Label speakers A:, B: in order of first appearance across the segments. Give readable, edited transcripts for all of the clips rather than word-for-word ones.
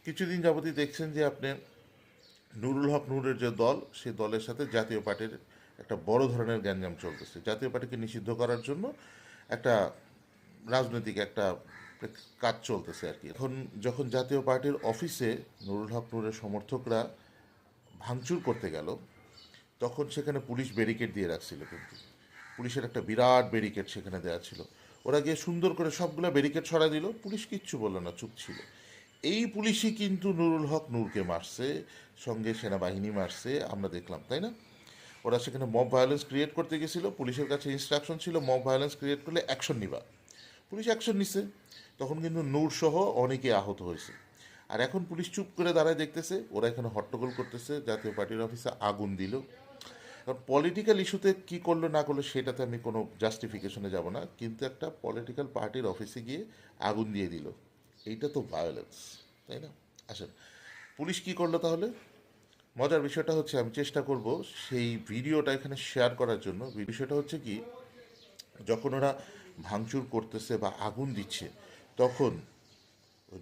A: কিছুদিন যাবতই দেখছেন যে আপনি নুরুল হক নূরের যে দল, সেই দলের সাথে জাতীয় পার্টির একটা বড় ধরনের গ্যাঞ্জাম চলতেছে। জাতীয় পার্টিকে নিষিদ্ধ করার জন্য একটা রাজনৈতিক একটা কাজ চলতেছে আর কি। এখন যখন জাতীয় পার্টির অফিসে নুরুল হক নূরের সমর্থকরা ভাঙচুর করতে গেল, তখন সেখানে পুলিশ ব্যারিকেড দিয়ে রাখছিল। কিন্তু পুলিশের একটা বিরাট ব্যারিকেড সেখানে দেওয়া ছিল। ওরা গিয়ে সুন্দর করে সবগুলো ব্যারিকেড সরা দিল, পুলিশ কিচ্ছু বললো না, চুপ ছিল। এই পুলিশই কিন্তু নুরুল হক নূরকে মারছে, সঙ্গে সেনাবাহিনী মারছে, আমরা দেখলাম, তাই না? ওরা সেখানে মব ভায়োলেন্স ক্রিয়েট করতে গেছিলো, পুলিশের কাছে ইনস্ট্রাকশন ছিল মব ভায়োলেন্স ক্রিয়েট করলে অ্যাকশন নিবা। পুলিশ অ্যাকশন নিছে, তখন কিন্তু নূর সহ অনেকে আহত হয়েছে। আর এখন পুলিশ চুপ করে দাঁড়ায় দেখতেছে, ওরা এখানে হট্টগোল করতেছে, জাতীয় পার্টির অফিসে আগুন দিল। কারণ পলিটিক্যাল ইস্যুতে কী করলো না করলো সেটাতে আমি কোনো জাস্টিফিকেশনে যাব না, কিন্তু একটা পলিটিক্যাল পার্টির অফিসে গিয়ে আগুন দিয়ে দিল, এইটা তো ভায়োলেন্স, তাই না? আসেন, পুলিশ কি করলো তাহলে? মজার বিষয়টা হচ্ছে, আমি চেষ্টা করব সেই ভিডিওটা এখানে শেয়ার করার জন্য। বিষয়টা হচ্ছে কি, যখন ওরা ভাঙচুর করতেছে বা আগুন দিচ্ছে, তখন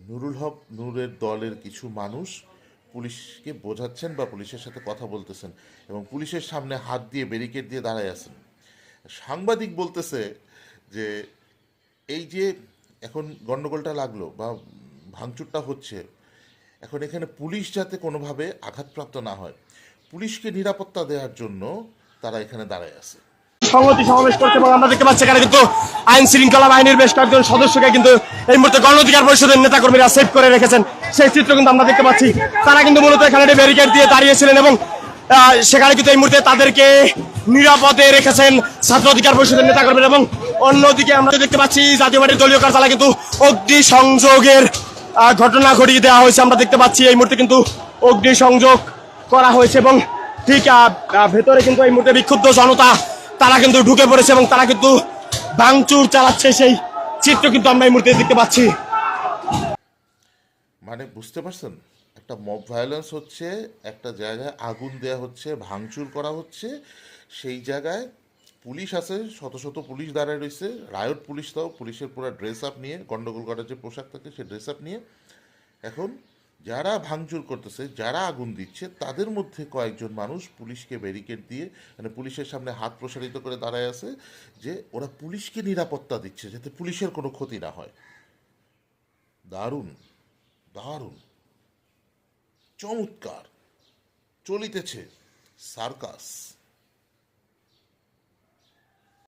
A: নুরুল হক নূরের দলের কিছু মানুষ পুলিশকে বোঝাচ্ছেন বা পুলিশের সাথে কথা বলতেছেন, এবং পুলিশের সামনে হাত দিয়ে ব্যারিকেড দিয়ে দাঁড়ায় আছেন। সাংবাদিক বলতেছে যে এই যে এখন গণ্ডগোলটা লাগলো বা ভাঙচুরটা হচ্ছে, এখন এখানে পুলিশ যাতে কোনোভাবে আঘাতপ্রাপ্ত না হয়, পুলিশকে নিরাপত্তা দেওয়ার জন্য তারা এখানে দাঁড়ায় আছে।
B: সংহতি সমাবেশ করছে এবং আমরা দেখতে পাচ্ছি এখানে কিন্তু আইন শৃঙ্খলা বাহিনীর বেশ কয়েকজন সদস্যকে কিন্তু এই মুহূর্তে গণ অধিকার পরিষদের নেতাকর্মীরা সেভ করে রেখেছেন, সেই চিত্র কিন্তু আমরা দেখতে পাচ্ছি। তারা কিন্তু মূলত এখানে ব্যারিকেড দিয়ে দাঁড়িয়েছিলেন এবং সেখানে কিন্তু এই মুহূর্তে তাদেরকে নিরাপদে রেখেছেন ছাত্র অধিকার পরিষদের নেতাকর্মীরা। এবং অন্যদিকে আমরা দেখতে পাচ্ছি জাতীয় পার্টির দলীয় কার্যালয়ে কিন্তু অগ্নি সংযোগের ঘটনা ঘটিয়ে দেওয়া হয়েছে। আমরা দেখতে পাচ্ছি এই মুহূর্তে কিন্তু অগ্নি সংযোগ করা হয়েছে এবং ঠিক ভেতরে কিন্তু এই মুহূর্তে বিক্ষুব্ধ জনতা তারা কিন্তু ঢুকে পড়েছে এবং তারা কিন্তু ভাঙচুর চালাচ্ছে, সেই চিত্র কিন্তু আমরা এই মুহূর্তে দেখতে পাচ্ছি।
A: মানে বুঝতে পারছেন, একটা মব ভায়োলেন্স হচ্ছে, একটা জায়গায় আগুন দেয়া হচ্ছে, ভাঙচুর করা হচ্ছে, সেই জায়গায় পুলিশ আছে, শত শত পুলিশ দাঁড়ায় রয়েছে, রায়ট পুলিশ, তাও পুলিশের পুরো ড্রেস আপ নিয়ে, গন্ডগোল করার যে পোশাক থাকে সেই ড্রেস আপ নিয়ে। এখন যারা ভাঙচুর করতেছে, যারা আগুন দিচ্ছে, তাদের মধ্যে কয়েকজন মানুষ পুলিশকে ব্যারিকেড দিয়ে, মানে পুলিশের সামনে হাত প্রসারিত করে দাঁড়ায় আছে, যে ওরা পুলিশকে নিরাপত্তা দিচ্ছে যাতে পুলিশের কোনো ক্ষতি না হয়। দারুণ, দারুণ, চমৎকার চলিতেছে সার্কাস।